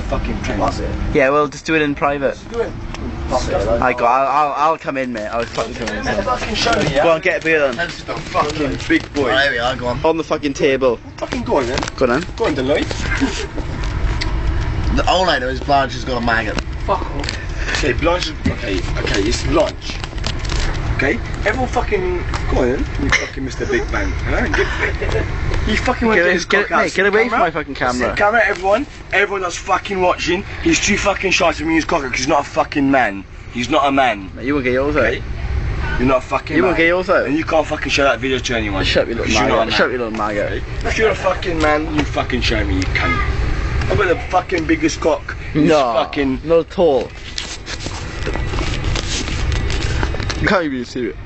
fucking pants. Yeah, we'll just do it in private. Do it. I'll come in, mate. I'll fucking come in. Fucking show me, yeah? Go on, get a beer then. That's the fucking big boy. There we are, go on. On the fucking table. Fucking go on then. Go on then. Go on, Deloitte. All I know is Blanche has got a maggot. Fuck off. Okay, Blanche. Okay, it's Blanche. Okay, everyone fucking go on then. You fucking Mr. Big Bang. He fucking went to his cock out. Get away from my fucking camera. Camera, everyone that's fucking watching. He's too fucking shy to bring his cock out because he's not a fucking man. He's not a man. You won't get yours out. Okay? You're not a fucking You man. won't get yours out. And you can't fucking show that video to anyone. Shut your little maggot. Shut your little maggot. Okay? If you're a fucking man, you fucking show me, you cunt. I've got the fucking biggest cock. No, fucking... not at all. You can't even be serious.